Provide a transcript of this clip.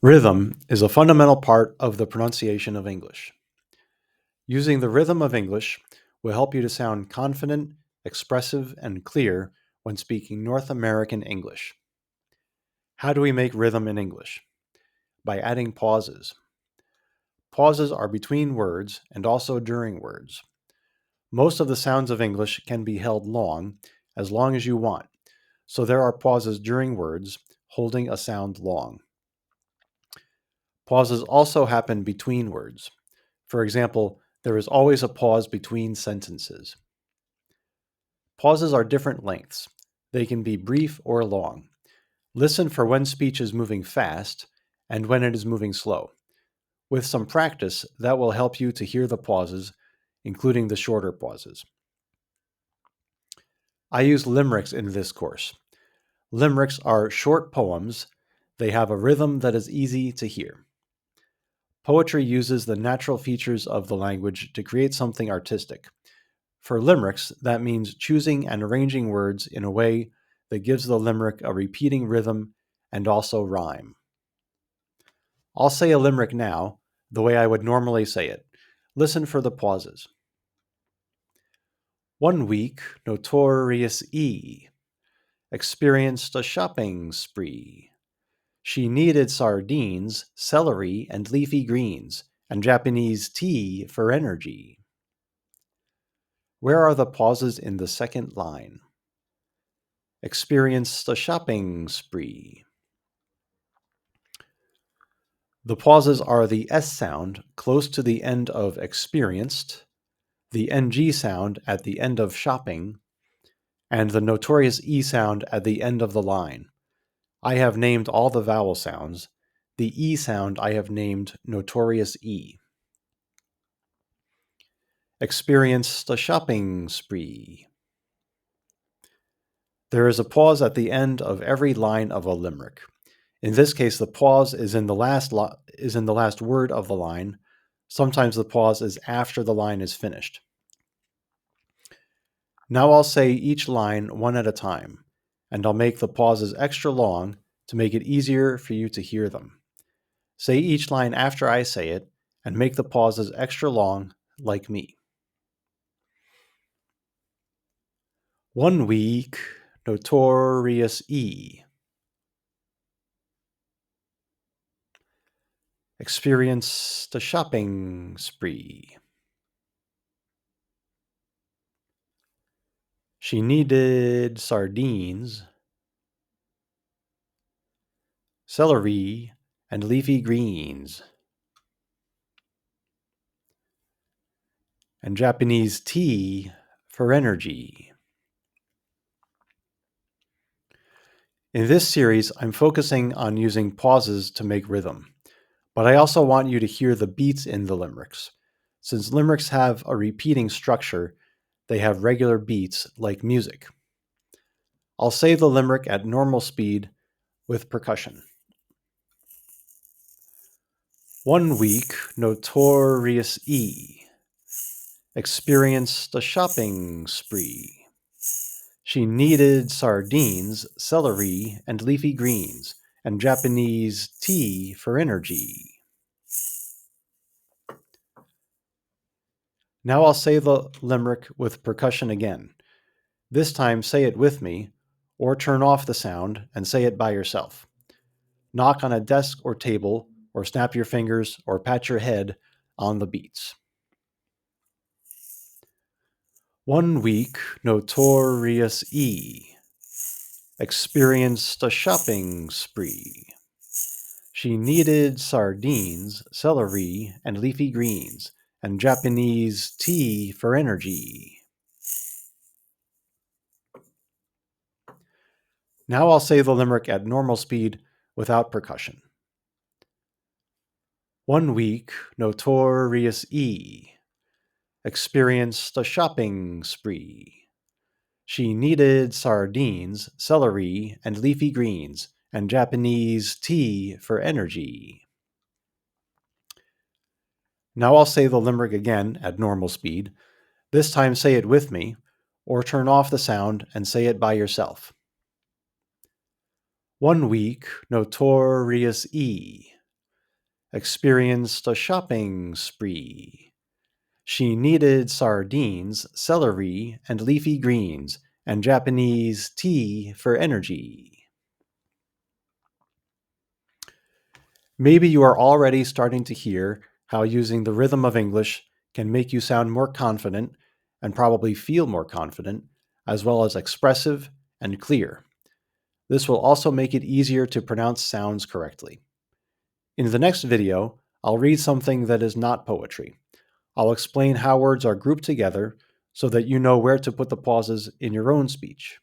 Rhythm is a fundamental part of the pronunciation of English. Using the rhythm of English will help you to sound confident, expressive, and clear when speaking North American English. How do we make rhythm in English? By adding pauses. Pauses are between words and also during words. Most of the sounds of English can be held as long as you want, so there are pauses during words, holding a sound long. Pauses also happen between words. For example, there is always a pause between sentences. Pauses are different lengths. They can be brief or long. Listen for when speech is moving fast and when it is moving slow. With some practice, that will help you to hear the pauses, including the shorter pauses. I use limericks in this course. Limericks are short poems. They have a rhythm that is easy to hear. Poetry uses the natural features of the language to create something artistic. For limericks, that means choosing and arranging words in a way that gives the limerick a repeating rhythm and also rhyme. I'll say a limerick now, the way I would normally say it. Listen for the pauses. One week, Notorious E experienced a shopping spree. She needed sardines, celery, and leafy greens, and Japanese tea for energy. Where are the pauses in the second line? Experienced a shopping spree. The pauses are the S sound close to the end of experienced, the NG sound at the end of shopping, and the notorious E sound at the end of the line. I have named all the vowel sounds. The E sound I have named notorious E. Experienced a shopping spree. There is a pause at the end of every line of a limerick. In this case, the pause is in the last word of the line. Sometimes the pause is after the line is finished. Now I'll say each line one at a time, and I'll make the pauses extra long to make it easier for you to hear them. Say each line after I say it, and make the pauses extra long, like me. One week, Notorious E experienced a shopping spree. She needed sardines, celery, and leafy greens, and Japanese tea for energy. In this series, I'm focusing on using pauses to make rhythm, but I also want you to hear the beats in the limericks. Since limericks have a repeating structure, they have regular beats like music. I'll say the limerick at normal speed with percussion. One week, Notorious E experienced a shopping spree. She needed sardines, celery, and leafy greens, and Japanese tea for energy. Now I'll say the limerick with percussion again. This time say it with me, or turn off the sound and say it by yourself. Knock on a desk or table, or snap your fingers, or pat your head on the beats. One week, Notorious E experienced a shopping spree. She needed sardines, celery, and leafy greens, and Japanese tea for energy. Now I'll say the limerick at normal speed without percussion. One week, Notorious E experienced a shopping spree. She needed sardines, celery, and leafy greens, and Japanese tea for energy. Now I'll say the limerick again at normal speed. This time say it with me, or turn off the sound and say it by yourself. One week, Notorious E experienced a shopping spree. She needed sardines, celery, and leafy greens, and Japanese tea for energy. Maybe you are already starting to hear how using the rhythm of English can make you sound more confident and probably feel more confident, as well as expressive and clear. This will also make it easier to pronounce sounds correctly. In the next video, I'll read something that is not poetry. I'll explain how words are grouped together so that you know where to put the pauses in your own speech.